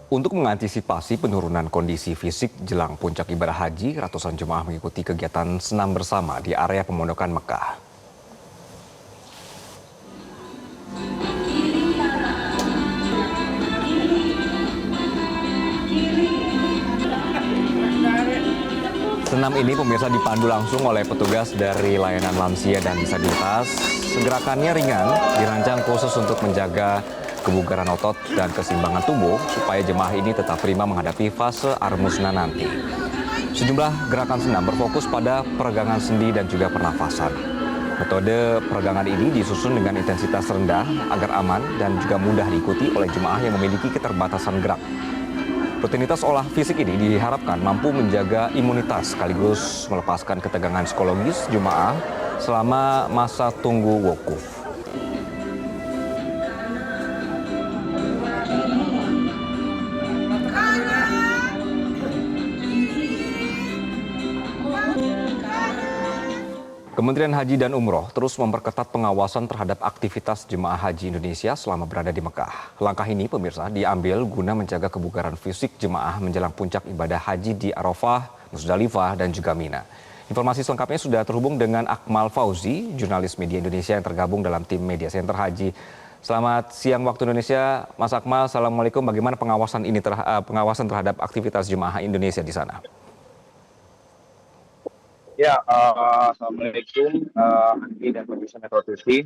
Untuk mengantisipasi penurunan kondisi fisik jelang puncak ibadah haji, ratusan jemaah mengikuti kegiatan senam bersama di area pemondokan Mekah. Senam ini pemirsa dipandu langsung oleh petugas dari layanan lansia dan disabilitas. Gerakannya ringan, dirancang khusus untuk menjaga kebugaran otot dan keseimbangan tubuh supaya jemaah ini tetap prima menghadapi fase armusna nanti. Sejumlah gerakan senam berfokus pada peregangan sendi dan juga pernafasan. Metode peregangan ini disusun dengan intensitas rendah agar aman dan juga mudah diikuti oleh jemaah yang memiliki keterbatasan gerak. Rutinitas olah fisik ini diharapkan mampu menjaga imunitas sekaligus melepaskan ketegangan psikologis jemaah selama masa tunggu wukuf. Kementerian Haji dan Umroh terus memperketat pengawasan terhadap aktivitas jemaah haji Indonesia selama berada di Mekah. Langkah ini, pemirsa, diambil guna menjaga kebugaran fisik jemaah menjelang puncak ibadah haji di Arafah, Musdalifah, dan juga Mina. Informasi selengkapnya sudah terhubung dengan Akmal Fauzi, jurnalis media Indonesia yang tergabung dalam tim Media Center Haji. Selamat siang waktu Indonesia, Mas Akmal. Assalamualaikum. Bagaimana pengawasan ini pengawasan terhadap aktivitas jemaah Indonesia di sana? Ya, Assalamualaikum, Andi dan pemirsa Metro TV.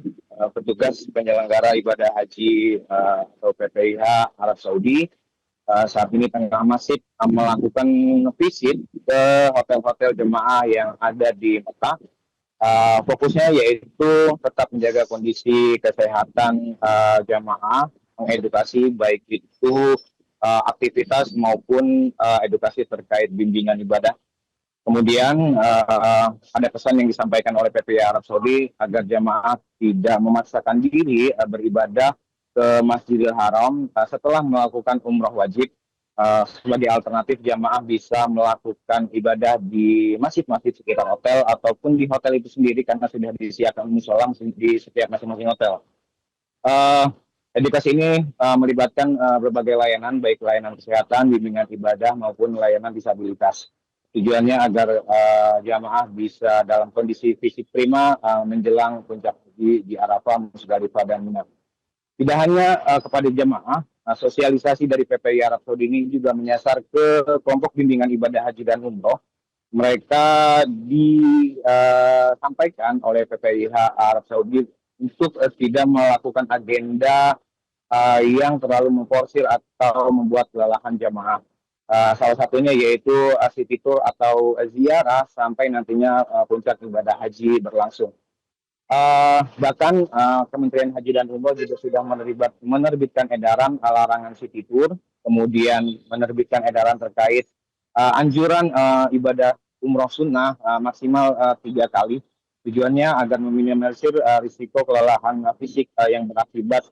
Petugas penyelenggara ibadah haji atau PPIH Arab Saudi saat ini tengah masif melakukan visit ke hotel-hotel jemaah yang ada di Mekah. Fokusnya yaitu tetap menjaga kondisi kesehatan jemaah, mengedukasi baik itu aktivitas maupun edukasi terkait bimbingan ibadah. Kemudian ada pesan yang disampaikan oleh PPI Arab Saudi agar jamaah tidak memaksakan diri beribadah ke Masjidil Haram setelah melakukan umroh wajib. Sebagai alternatif jamaah bisa melakukan ibadah di masjid-masjid sekitar hotel ataupun di hotel itu sendiri karena sudah disiapkan musola di setiap masing-masing hotel. Edukasi ini melibatkan berbagai layanan, baik layanan kesehatan, bimbingan ibadah maupun layanan disabilitas. Tujuannya agar jamaah bisa dalam kondisi fisik prima menjelang puncak haji di Arafah, Musdalifah, dan Mina. Tidak hanya kepada jamaah, sosialisasi dari PPI Arab Saudi ini juga menyasar ke kelompok bimbingan ibadah haji dan umroh. Mereka disampaikan oleh PPIH Arab Saudi untuk tidak melakukan agenda yang terlalu memforsir atau membuat kelelahan jamaah. Salah satunya yaitu city tour atau ziarah sampai nantinya puncak ibadah haji berlangsung. Bahkan Kementerian Haji dan Umroh juga sudah menerbitkan edaran larangan city tour, kemudian menerbitkan edaran terkait anjuran ibadah umroh sunnah maksimal 3 kali. Tujuannya agar meminimalisir risiko kelelahan fisik yang berakibat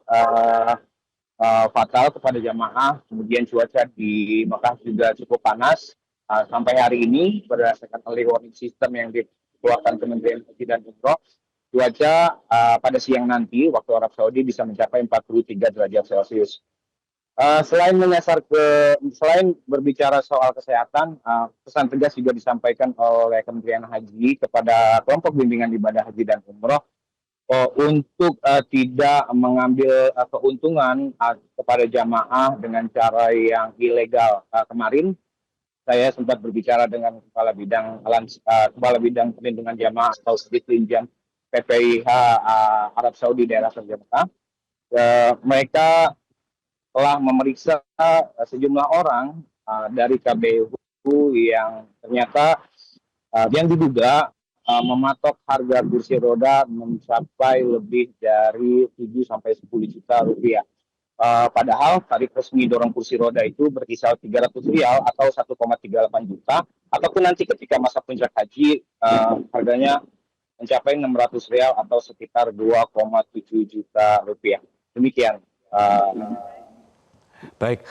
fatal kepada jamaah. Kemudian cuaca di Mekah juga cukup panas. Sampai hari ini berdasarkan early warning system yang dikeluarkan Kementerian Haji dan Umroh, cuaca pada siang nanti waktu Arab Saudi bisa mencapai 43 derajat Celcius. Selain berbicara soal kesehatan, pesan tegas juga disampaikan oleh Kementerian Haji kepada kelompok bimbingan ibadah haji dan umroh untuk tidak mengambil keuntungan kepada jamaah dengan cara yang ilegal. Kemarin saya sempat berbicara dengan Kepala Bidang Perlindungan Jamaah atau Ditlinjam PPIH Arab Saudi daerah Sharjah Mekah. Mereka telah memeriksa sejumlah orang dari KBU yang ternyata yang diduga mematok harga kursi roda mencapai lebih dari 7 sampai 10 juta rupiah. Padahal tarif resmi dorong kursi roda itu berkisar 300 rial atau 1,38 juta, ataupun nanti ketika masa puncak haji harganya mencapai 600 rial atau sekitar 2,7 juta rupiah. Demikian. Baik,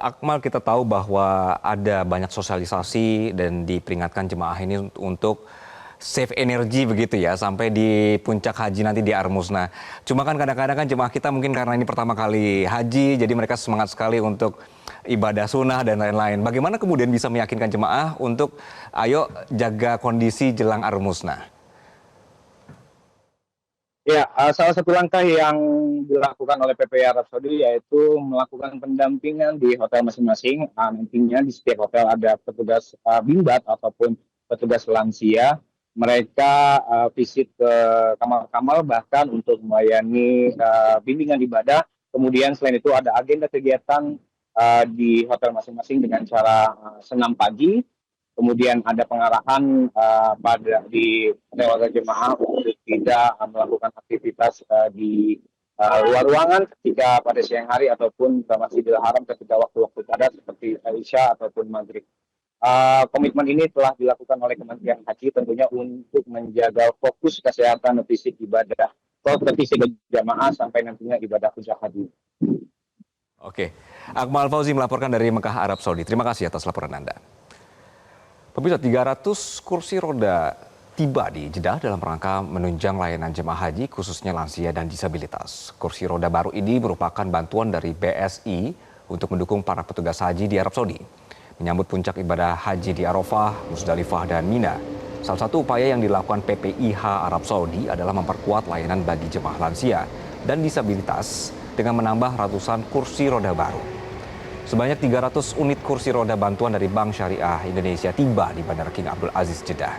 Akmal, kita tahu bahwa ada banyak sosialisasi dan diperingatkan jemaah ini untuk save energi begitu ya sampai di puncak haji nanti di Armusna. Cuma kan kadang-kadang kan jemaah kita mungkin karena ini pertama kali haji jadi mereka semangat sekali untuk ibadah sunnah dan lain-lain. Bagaimana kemudian bisa meyakinkan jemaah untuk ayo jaga kondisi jelang Ar-Musnah? Ya, salah satu langkah yang dilakukan oleh PPI Arab Saudi yaitu melakukan pendampingan di hotel masing-masing. Nantinya di setiap hotel ada petugas bimbat ataupun petugas lansia. Mereka visit ke kamar-kamar bahkan untuk melayani bimbingan ibadah. Kemudian selain itu ada agenda kegiatan di hotel masing-masing dengan cara senam pagi. Kemudian ada pengarahan pada di keluarga jemaah untuk tidak melakukan aktivitas di luar ruangan ketika pada siang hari ataupun ke Masjidil Haram ketika waktu-waktu padat seperti Isya ataupun Maghrib. Komitmen ini telah dilakukan oleh Kementerian Haji tentunya untuk menjaga fokus kesehatan fisik ibadah atau fisik jemaah sampai nantinya ibadah hajj haji. Oke, Akmal Fauzi melaporkan dari Mekah, Arab Saudi. Terima kasih atas laporan Anda. Pemirsa, 300 kursi roda tiba di Jeddah dalam rangka menunjang layanan jemaah haji khususnya lansia dan disabilitas. Kursi roda baru ini merupakan bantuan dari BSI untuk mendukung para petugas haji di Arab Saudi. Menyambut puncak ibadah haji di Arafah, Musdalifah, dan Mina. Salah satu upaya yang dilakukan PPIH Arab Saudi adalah memperkuat layanan bagi jemaah lansia dan disabilitas dengan menambah ratusan kursi roda baru. Sebanyak 300 unit kursi roda bantuan dari Bank Syariah Indonesia tiba di Bandara King Abdul Aziz Jeddah.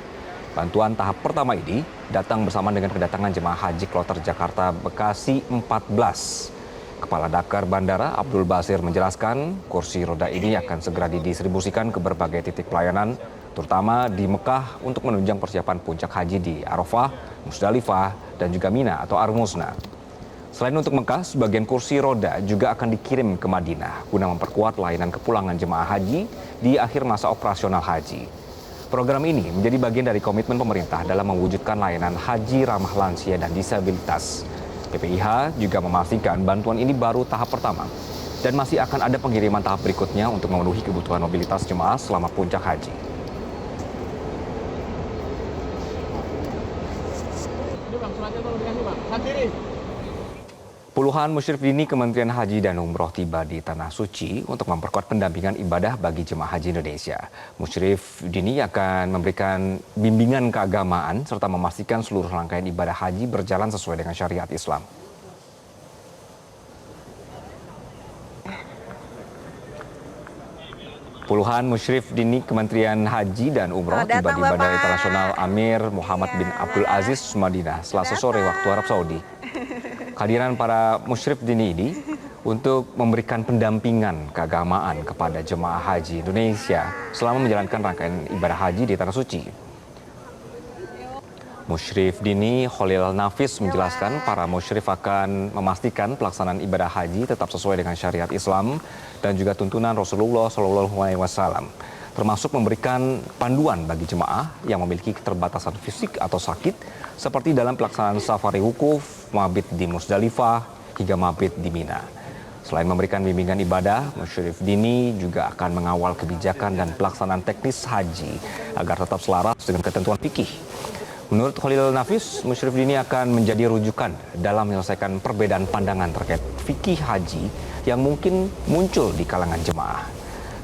Bantuan tahap pertama ini datang bersama dengan kedatangan jemaah haji kloter Jakarta Bekasi 14. Kepala Dakar Bandara Abdul Basir menjelaskan kursi roda ini akan segera didistribusikan ke berbagai titik pelayanan, terutama di Mekah untuk menunjang persiapan puncak haji di Arafah, Musdalifah, dan juga Mina atau Ar-Musnah. Selain untuk Mekah, sebagian kursi roda juga akan dikirim ke Madinah guna memperkuat layanan kepulangan jemaah haji di akhir masa operasional haji. Program ini menjadi bagian dari komitmen pemerintah dalam mewujudkan layanan haji ramah lansia dan disabilitas. PPIH juga memastikan bantuan ini baru tahap pertama dan masih akan ada pengiriman tahap berikutnya untuk memenuhi kebutuhan mobilitas jemaah selama puncak haji. Puluhan musyrif dini Kementerian Haji dan Umroh tiba di Tanah Suci untuk memperkuat pendampingan ibadah bagi jemaah haji Indonesia. Musyrif dini akan memberikan bimbingan keagamaan serta memastikan seluruh rangkaian ibadah haji berjalan sesuai dengan syariat Islam. Puluhan musyrif dini Kementerian Haji dan Umroh tiba di Bandara Internasional Amir Muhammad bin Abdul Aziz, Madinah, Selasa sore waktu Arab Saudi. Kehadiran para musyrif dini ini untuk memberikan pendampingan keagamaan kepada jemaah haji Indonesia selama menjalankan rangkaian ibadah haji di Tanah Suci. Musyrif dini Khalil Nafis menjelaskan para musyrif akan memastikan pelaksanaan ibadah haji tetap sesuai dengan syariat Islam dan juga tuntunan Rasulullah SAW, termasuk memberikan panduan bagi jemaah yang memiliki keterbatasan fisik atau sakit seperti dalam pelaksanaan safari wukuf, mabit di Musdalifah, hingga mabit di Mina. Selain memberikan bimbingan ibadah, musyrif dini juga akan mengawal kebijakan dan pelaksanaan teknis haji agar tetap selaras dengan ketentuan fikih. Menurut Khalil Nafis, musyrif dini akan menjadi rujukan dalam menyelesaikan perbedaan pandangan terkait fikih haji yang mungkin muncul di kalangan jemaah.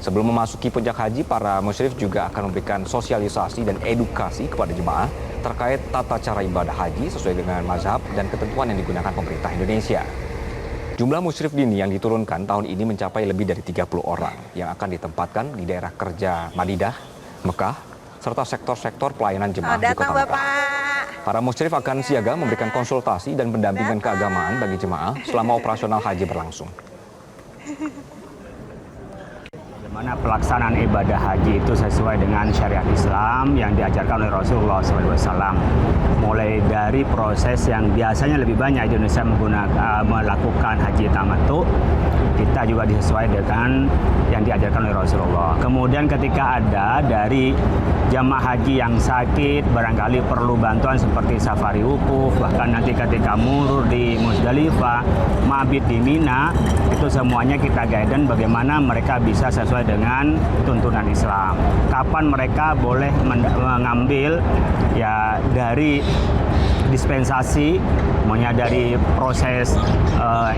Sebelum memasuki puncak haji, para musyrif juga akan memberikan sosialisasi dan edukasi kepada jemaah terkait tata cara ibadah haji sesuai dengan mazhab dan ketentuan yang digunakan pemerintah Indonesia. Jumlah musyrif dini yang diturunkan tahun ini mencapai lebih dari 30 orang yang akan ditempatkan di daerah kerja Madinah, Mekah, serta sektor-sektor pelayanan jemaah di kota Mekah. Para musyrif akan siaga memberikan konsultasi dan pendampingan keagamaan bagi jemaah selama operasional haji berlangsung. Bagaimana pelaksanaan ibadah haji itu sesuai dengan syariat Islam yang diajarkan oleh Rasulullah SAW. Mulai dari proses yang biasanya lebih banyak Indonesia melakukan haji tamattu, kita juga disesuaikan dengan yang diajarkan oleh Rasulullah. Kemudian ketika ada dari jamaah haji yang sakit, barangkali perlu bantuan seperti safari wukuf, bahkan nanti ketika murur di Musdalifah, mabit di Mina, itu semuanya kita guidance bagaimana mereka bisa sesuai dengan tuntunan Islam. Kapan mereka boleh mengambil ya dari dispensasi, menyadari proses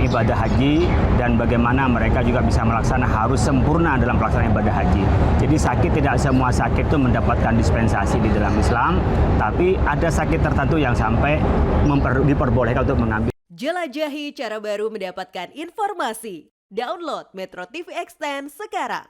ibadah haji, dan bagaimana mereka juga bisa melaksanakan harus sempurna dalam pelaksanaan ibadah haji. Jadi sakit, tidak semua sakit itu mendapatkan dispensasi di dalam Islam, tapi ada sakit tertentu yang sampai diperbolehkan untuk mengambil. Jelajahi cara baru mendapatkan informasi. Download Metro TV Extend sekarang.